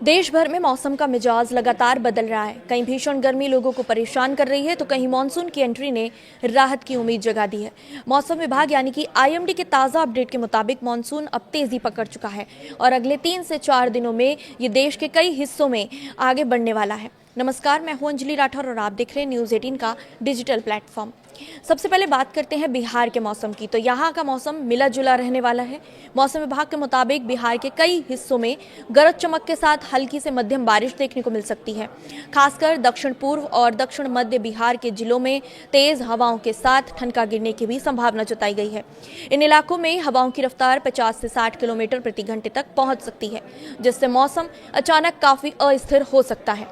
देश भर में मौसम का मिजाज लगातार बदल रहा है। कहीं भीषण गर्मी लोगों को परेशान कर रही है तो कहीं मानसून की एंट्री ने राहत की उम्मीद जगा दी है। मौसम विभाग यानी कि आईएमडी के ताज़ा अपडेट के मुताबिक मानसून अब तेजी पकड़ चुका है और अगले 3 से 4 दिनों में ये देश के कई हिस्सों में आगे बढ़ने वाला है। नमस्कार, मैं हूं अंजलि राठौर और आप देख रहे हैं न्यूज़ 18 का डिजिटल प्लेटफॉर्म। सबसे पहले बात करते हैं बिहार के मौसम की। तो यहाँ का मौसम मिला जुला रहने वाला है। मौसम विभाग के मुताबिक बिहार के कई हिस्सों में गरज चमक के साथ हल्की से मध्यम बारिश देखने को मिल सकती है। खासकर दक्षिण पूर्व और दक्षिण मध्य बिहार के जिलों में तेज हवाओं के साथ ठनका गिरने की भी संभावना जताई गई है। इन इलाकों में हवाओं की रफ्तार 50 से 60 किलोमीटर प्रति घंटे तक पहुंच सकती है, जिससे मौसम अचानक काफी अस्थिर हो सकता है।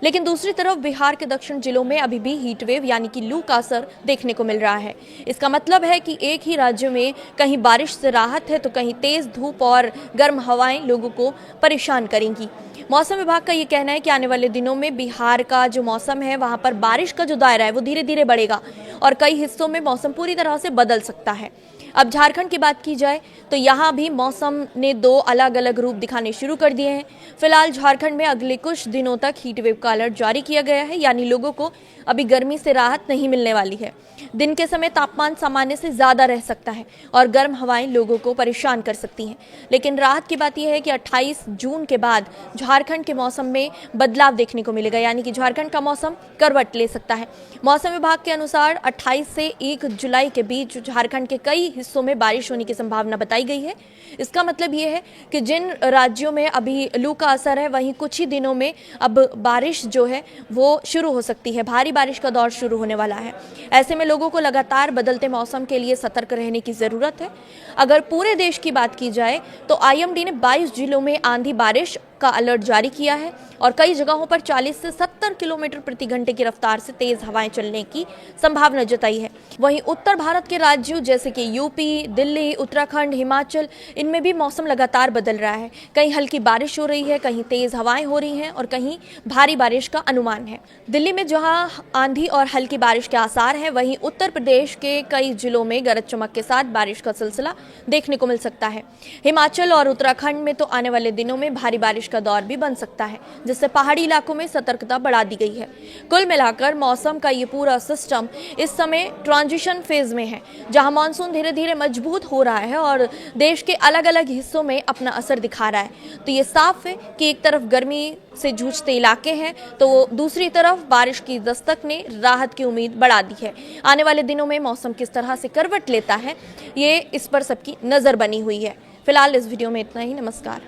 लेकिन दूसरी तरफ बिहार के दक्षिण जिलों में अभी भी हीट वेव यानी कि लू का असर देखने को मिल रहा है। इसका मतलब है कि एक ही राज्य में कहीं बारिश से राहत है तो कहीं तेज धूप और गर्म हवाएं लोगों को परेशान करेंगी। मौसम विभाग का ये कहना है कि आने वाले दिनों में बिहार का जो मौसम है वहां पर बारिश का जो दायरा है वो धीरे धीरे बढ़ेगा और कई हिस्सों में मौसम पूरी तरह से बदल सकता है। अब झारखंड की बात की जाए तो यहाँ भी मौसम ने 2 अलग अलग रूप दिखाने शुरू कर दिए हैं। फिलहाल झारखंड में अगले कुछ दिनों तक हीट वेव का अलर्ट जारी किया गया है, यानी लोगों को अभी गर्मी से राहत नहीं मिलने वाली है। दिन के समय तापमान सामान्य से ज्यादा रह सकता है और गर्म हवाएं लोगों को परेशान कर सकती हैं। लेकिन राहत की बात यह है कि 28 जून के बाद झारखंड के मौसम में बदलाव देखने को मिलेगा, यानी कि झारखंड का मौसम करवट ले सकता है। मौसम विभाग के अनुसार 28 से 1 जुलाई के बीच झारखंड के कई हिस्सों में बारिश होने की संभावना बताई गई है। इसका मतलब ये है कि जिन राज्यों में अभी लू का असर है वहीं कुछ ही दिनों में अब बारिश जो है वो शुरू हो सकती है। भारी बारिश का दौर शुरू होने वाला है। ऐसे में लोगों को लगातार बदलते मौसम के लिए सतर्क रहने की जरूरत है। अगर पूरे देश की बात की जाए तो आईएमडी ने 22 जिलों में आंधी बारिश का अलर्ट जारी किया है और कई जगहों पर 40 से 70 किलोमीटर प्रति घंटे की रफ्तार से तेज हवाएं चलने की संभावना जताई है। वहीं उत्तर भारत के राज्यों जैसे कि यूपी, दिल्ली, उत्तराखंड, हिमाचल, इनमें भी मौसम लगातार बदल रहा है। कहीं हल्की बारिश हो रही है, कहीं तेज हवाएं हो रही हैं और कहीं भारी बारिश का अनुमान है। दिल्ली में जहां आंधी और हल्की बारिश के आसार हैं, वहीं उत्तर प्रदेश के कई जिलों में गरज चमक के साथ बारिश का सिलसिला देखने को मिल सकता है। हिमाचल और उत्तराखंड में तो आने वाले दिनों में भारी बारिश का दौर भी बन सकता है, जिससे पहाड़ी इलाकों में सतर्कता बढ़ा दी गई है। कुल मिलाकर मौसम का ये पूरा सिस्टम इस समय ट्रांजिशन फेज में है, जहां मानसून धीरे धीरे मजबूत हो रहा है और देश के अलग अलग हिस्सों में अपना असर दिखा रहा है। तो ये साफ है कि एक तरफ गर्मी से जूझते इलाके हैं तो दूसरी तरफ बारिश की दस्तक ने राहत की उम्मीद बढ़ा दी है। आने वाले दिनों में मौसम किस तरह से करवट लेता है, ये इस पर सबकी नजर बनी हुई है। फिलहाल इस वीडियो में इतना ही। नमस्कार।